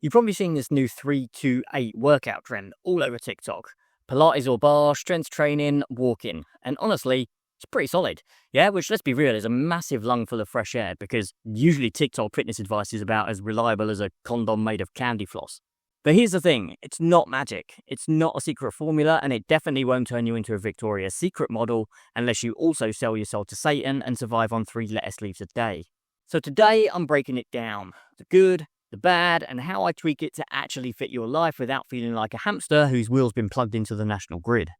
You've probably seen this new 3-2-8 workout trend all over TikTok. Pilates or bar, strength training, walking. And honestly, it's pretty solid. Yeah, which, let's be real, is a massive lungful of fresh air because usually TikTok fitness advice is about as reliable as a condom made of candy floss. But here's the thing, it's not magic. It's not a secret formula, and it definitely won't turn you into a Victoria's Secret model unless you also sell your soul to Satan and survive on 3 lettuce leaves a day. So today I'm breaking it down. The good, the bad, and how I tweak it to actually fit your life without feeling like a hamster whose wheel's been plugged into the national grid.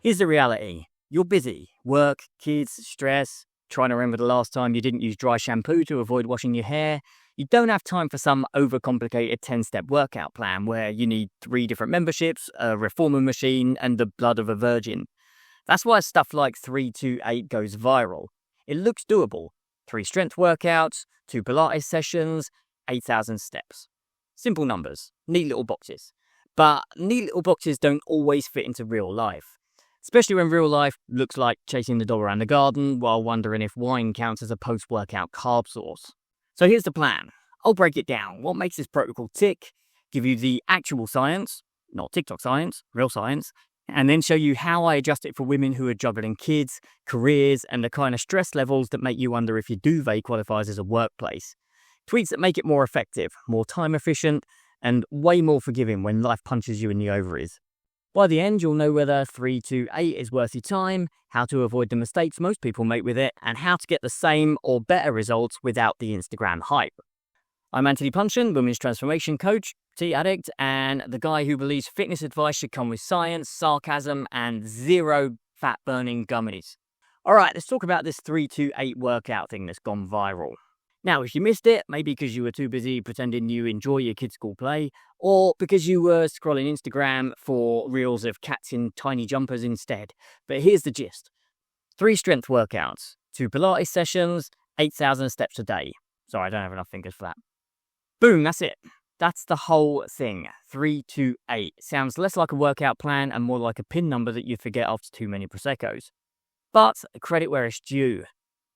Here's the reality. You're busy. Work, kids, stress, trying to remember the last time you didn't use dry shampoo to avoid washing your hair. You don't have time for some overcomplicated 10-step workout plan where you need 3 different memberships, a reformer machine, and the blood of a virgin. That's why stuff like 3-2-8 goes viral. It looks doable. 3 strength workouts, 2 Pilates sessions, 8,000 steps. Simple numbers, neat little boxes. But neat little boxes don't always fit into real life. Especially when real life looks like chasing the dog around the garden while wondering if wine counts as a post-workout carb source. So here's the plan. I'll break it down. What makes this protocol tick? Give you the actual science, not TikTok science, real science, and then show you how I adjust it for women who are juggling kids, careers, and the kind of stress levels that make you wonder if your duvet qualifies as a workplace. Tweaks that make it more effective, more time efficient, and way more forgiving when life punches you in the ovaries. By the end, you'll know whether 3-2-8 is worth your time, how to avoid the mistakes most people make with it, and how to get the same or better results without the Instagram hype. I'm Punshon, women's transformation coach, tea addict, and the guy who believes fitness advice should come with science, sarcasm, and 0 fat-burning gummies. Alright, let's talk about this 3-2-8 workout thing that's gone viral. Now, if you missed it, maybe because you were too busy pretending you enjoy your kids' school play, or because you were scrolling Instagram for reels of cats in tiny jumpers instead. But here's the gist. 3 strength workouts, 2 Pilates sessions, 8,000 steps a day. Sorry, I don't have enough fingers for that. Boom, that's it. That's the whole thing. 3-2-8. Sounds less like a workout plan and more like a pin number that you forget after too many Prosecco's. But credit where it's due.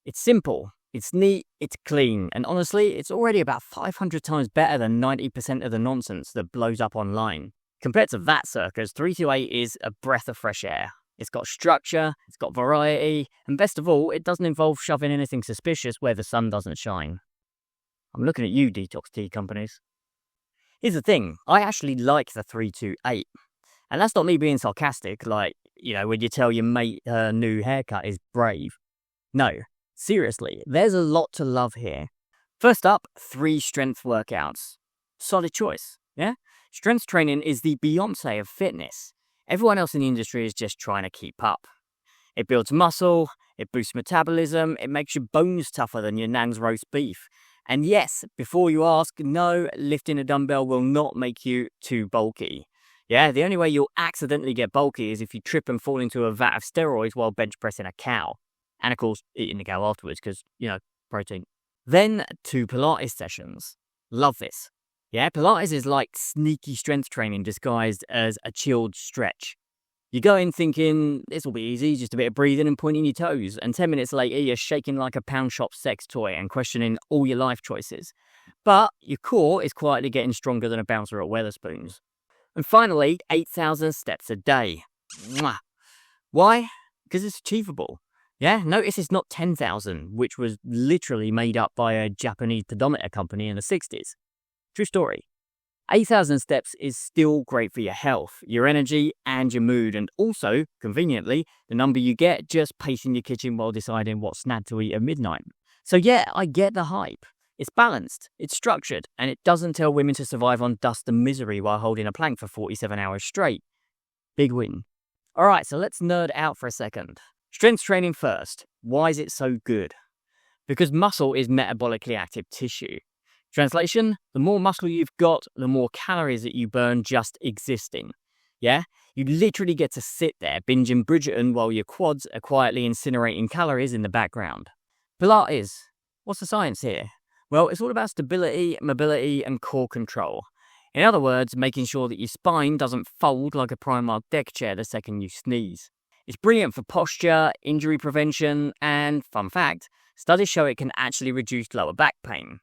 It's simple. It's neat, it's clean, and honestly, it's already about 500 times better than 90% of the nonsense that blows up online. Compared to that circus, 3-2-8 is a breath of fresh air. It's got structure, it's got variety, and best of all, it doesn't involve shoving anything suspicious where the sun doesn't shine. I'm looking at you, detox tea companies. Here's the thing, I actually like the 3-2-8. And that's not me being sarcastic, like, when you tell your mate her new haircut is brave. No. Seriously, there's a lot to love here. First up, 3 strength workouts. Solid choice, yeah? Strength training is the Beyonce of fitness. Everyone else in the industry is just trying to keep up. It builds muscle, it boosts metabolism, it makes your bones tougher than your nan's roast beef. And yes, before you ask, no, lifting a dumbbell will not make you too bulky. Yeah, the only way you'll accidentally get bulky is if you trip and fall into a vat of steroids while bench pressing a cow. And of course, eating the cow afterwards because, protein. Then 2 Pilates sessions. Love this. Yeah, Pilates is like sneaky strength training disguised as a chilled stretch. You go in thinking, this will be easy, just a bit of breathing and pointing your toes. And 10 minutes later, you're shaking like a pound shop sex toy and questioning all your life choices. But your core is quietly getting stronger than a bouncer at Wetherspoons. And finally, 8,000 steps a day. Mwah. Why? Because it's achievable. Yeah, notice it's not 10,000, which was literally made up by a Japanese pedometer company in the 60s. True story. 8,000 steps is still great for your health, your energy, and your mood, and also, conveniently, the number you get just pacing your kitchen while deciding what snack to eat at midnight. So yeah, I get the hype. It's balanced, it's structured, and it doesn't tell women to survive on dust and misery while holding a plank for 47 hours straight. Big win. Alright, so let's nerd out for a second. Strength training first. Why is it so good? Because muscle is metabolically active tissue. Translation, the more muscle you've got, the more calories that you burn just existing. Yeah? You literally get to sit there binging Bridgerton while your quads are quietly incinerating calories in the background. Pilates. What's the science here? Well, it's all about stability, mobility, and core control. In other words, making sure that your spine doesn't fold like a Primark deck chair the second you sneeze. It's brilliant for posture, injury prevention, and, fun fact, studies show it can actually reduce lower back pain.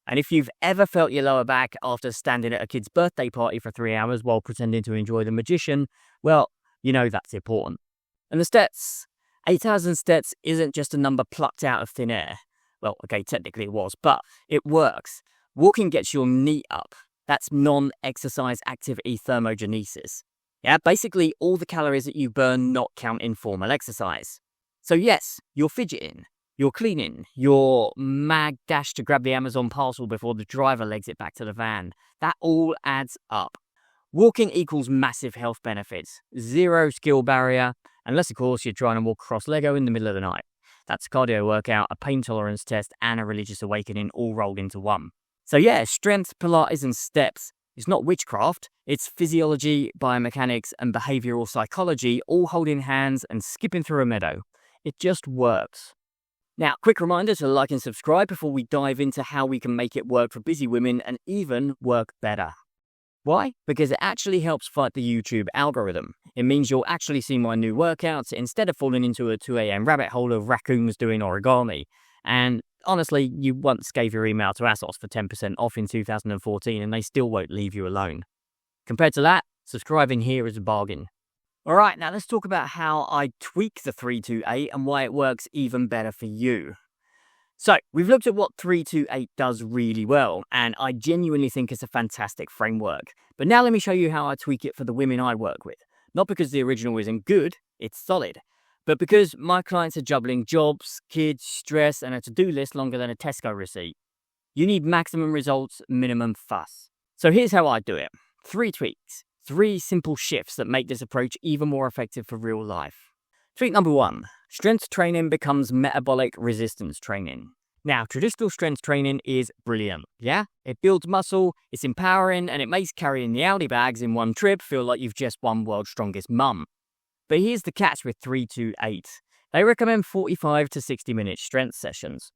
And if you've ever felt your lower back after standing at a kid's birthday party for 3 hours while pretending to enjoy The Magician, well, you know that's important. And the steps. 8,000 steps isn't just a number plucked out of thin air. Well, okay, technically it was, but it works. Walking gets your knee up. That's non-exercise activity thermogenesis. Yeah, basically all the calories that you burn not count in formal exercise. So yes, you're fidgeting, you're cleaning, you're mad dash to grab the Amazon parcel before the driver legs it back to the van. That all adds up. Walking equals massive health benefits, zero skill barrier, unless of course you're trying to walk across Lego in the middle of the night. That's a cardio workout, a pain tolerance test, and a religious awakening all rolled into one. So yeah, strength, Pilates, and steps is not witchcraft. It's physiology, biomechanics, and behavioral psychology all holding hands and skipping through a meadow. It just works. Now, quick reminder to like and subscribe before we dive into how we can make it work for busy women and even work better. Why? Because it actually helps fight the YouTube algorithm. It means you'll actually see my new workouts instead of falling into a 2 a.m. rabbit hole of raccoons doing origami. And honestly, you once gave your email to ASOS for 10% off in 2014 and they still won't leave you alone. Compared to that, subscribing here is a bargain. Alright, now let's talk about how I tweak the 328 and why it works even better for you. So, we've looked at what 328 does really well, and I genuinely think it's a fantastic framework. But now let me show you how I tweak it for the women I work with. Not because the original isn't good, it's solid, but because my clients are juggling jobs, kids, stress, and a to-do list longer than a Tesco receipt. You need maximum results, minimum fuss. So here's how I do it. 3 tweaks. 3 simple shifts that make this approach even more effective for real life. Tweak number 1. Strength training becomes metabolic resistance training. Now, traditional strength training is brilliant, yeah? It builds muscle, it's empowering, and it makes carrying the Audi bags in one trip feel like you've just won World's Strongest Mum. But here's the catch with 328. They recommend 45 to 60-minute strength sessions.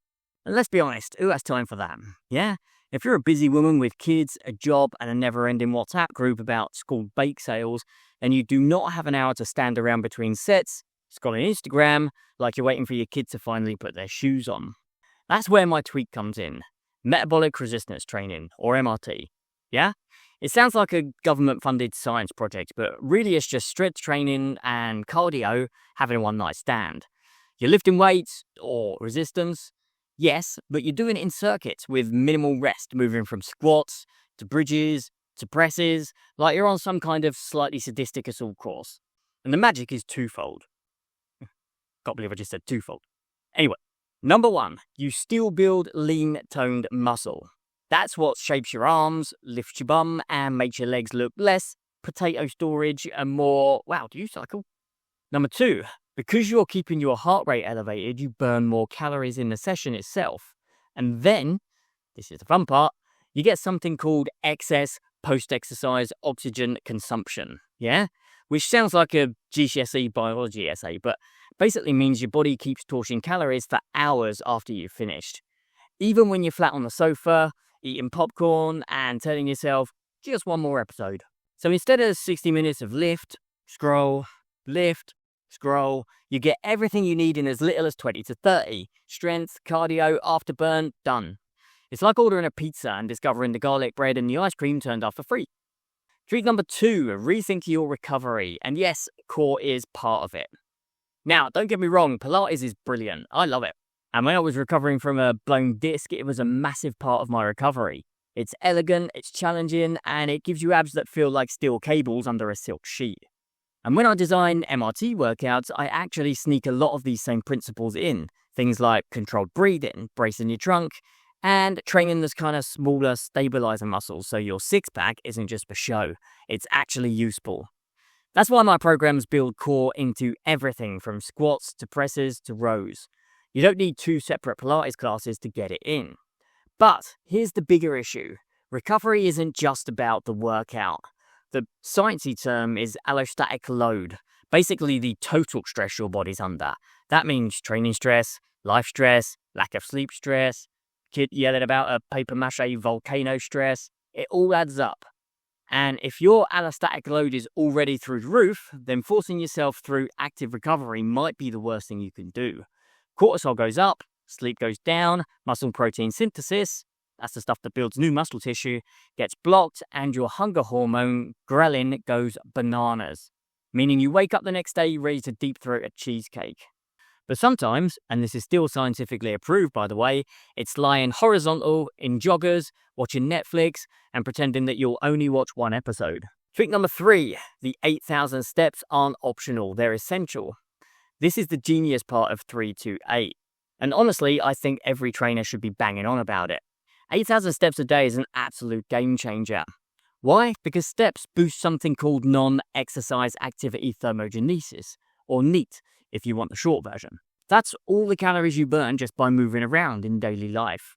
And let's be honest, who has time for that? Yeah? If you're a busy woman with kids, a job, and a never-ending WhatsApp group about school bake sales, and you do not have an hour to stand around between sets, scrolling Instagram like you're waiting for your kid to finally put their shoes on. That's where my tweak comes in. Metabolic resistance training, or MRT. Yeah? It sounds like a government-funded science project, but really it's just strength training and cardio having a one-night stand. You're lifting weights, or resistance, yes, but you're doing it in circuits with minimal rest, moving from squats to bridges to presses, like you're on some kind of slightly sadistic assault course. And the magic is twofold. Can't believe I just said twofold. Anyway, number 1, you still build lean, toned muscle. That's what shapes your arms, lifts your bum, and makes your legs look less potato storage and more, wow, do you cycle? Number 2, because you're keeping your heart rate elevated, you burn more calories in the session itself. And then, this is the fun part, you get something called excess post-exercise oxygen consumption, yeah? Which sounds like a GCSE biology essay, but basically means your body keeps torching calories for hours after you've finished. Even when you're flat on the sofa, eating popcorn, and telling yourself, just one more episode. So instead of 60 minutes of lift, scroll, you get everything you need in as little as 20 to 30. Strength, cardio, afterburn, done. It's like ordering a pizza and discovering the garlic bread and the ice cream turned up for free. Tweak number 2, rethink your recovery. And yes, core is part of it. Now, don't get me wrong, Pilates is brilliant. I love it. And when I was recovering from a blown disc, it was a massive part of my recovery. It's elegant, it's challenging, and it gives you abs that feel like steel cables under a silk sheet. And when I design MRT workouts, I actually sneak a lot of these same principles in. Things like controlled breathing, bracing your trunk, and training those kind of smaller stabilizer muscles so your six-pack isn't just for show. It's actually useful. That's why my programs build core into everything from squats to presses to rows. You don't need 2 separate Pilates classes to get it in. But here's the bigger issue. Recovery isn't just about the workout. The sciencey term is allostatic load, basically the total stress your body's under. That means training stress, life stress, lack of sleep stress, kid yelling about a paper mache volcano stress. It all adds up. And if your allostatic load is already through the roof, then forcing yourself through active recovery might be the worst thing you can do. Cortisol goes up, sleep goes down, muscle protein synthesis, that's the stuff that builds new muscle tissue, gets blocked, and your hunger hormone, ghrelin, goes bananas. Meaning you wake up the next day ready to deep throat a cheesecake. But sometimes, and this is still scientifically approved by the way, it's lying horizontal in joggers, watching Netflix, and pretending that you'll only watch one episode. Trick number 3, the 8,000 steps aren't optional, they're essential. This is the genius part of 328. And honestly, I think every trainer should be banging on about it. 8,000 steps a day is an absolute game changer. Why? Because steps boost something called non-exercise activity thermogenesis, or NEAT, if you want the short version. That's all the calories you burn just by moving around in daily life.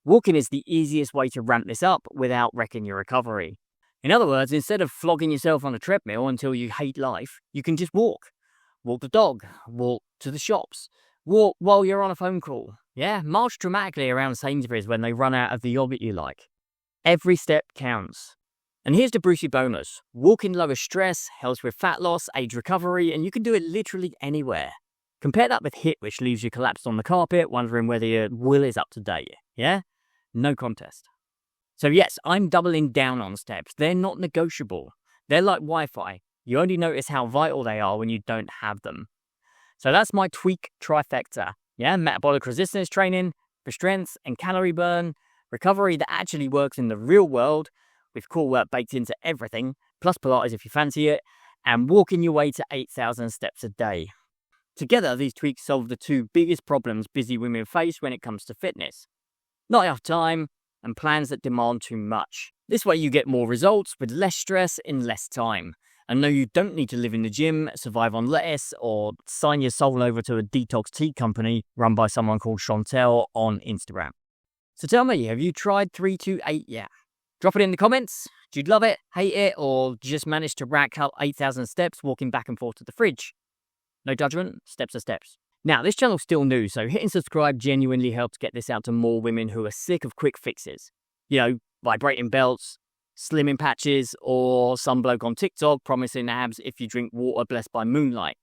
Walking is the easiest way to ramp this up without wrecking your recovery. In other words, instead of flogging yourself on a treadmill until you hate life, you can just walk. Walk the dog, walk to the shops, walk while you're on a phone call. Yeah, march dramatically around Sainsbury's when they run out of the yogurt you like. Every step counts. And here's the Brucey bonus. Walking lowers stress, helps with fat loss, age recovery, and you can do it literally anywhere. Compare that with HIIT, which leaves you collapsed on the carpet, wondering whether your will is up to date. Yeah? No contest. So yes, I'm doubling down on steps. They're not negotiable. They're like Wi-Fi. You only notice how vital they are when you don't have them. So that's my tweak trifecta. Yeah, metabolic resistance training for strength and calorie burn, recovery that actually works in the real world, with core work baked into everything, plus Pilates if you fancy it, and walking your way to 8,000 steps a day. Together, these tweaks solve the two biggest problems busy women face when it comes to fitness. Not enough time, and plans that demand too much. This way you get more results with less stress in less time. And no, you don't need to live in the gym, survive on lettuce, or sign your soul over to a detox tea company run by someone called Chantel on Instagram. So tell me, have you tried 328 yet? Drop it in the comments. Do you love it, hate it, or just manage to rack up 8,000 steps walking back and forth to the fridge? No judgment, steps are steps. Now, this channel's still new, so hitting subscribe genuinely helps get this out to more women who are sick of quick fixes. You know, vibrating belts, slimming patches, or some bloke on TikTok promising abs if you drink water blessed by moonlight.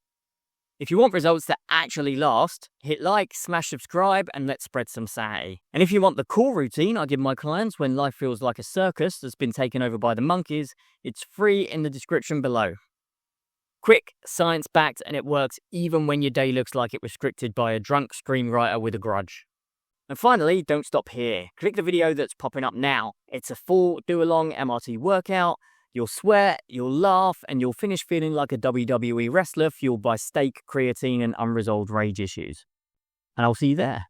If you want results that actually last, hit like, smash subscribe, and let's spread some sanity. And if you want the core routine I give my clients when life feels like a circus that's been taken over by the monkeys, it's free in the description below. Quick, science-backed, and it works even when your day looks like it was scripted by a drunk screenwriter with a grudge. And finally, don't stop here. Click the video that's popping up now. It's a full do-along MRT workout. You'll sweat, you'll laugh, and you'll finish feeling like a WWE wrestler fueled by steak, creatine, and unresolved rage issues. And I'll see you there.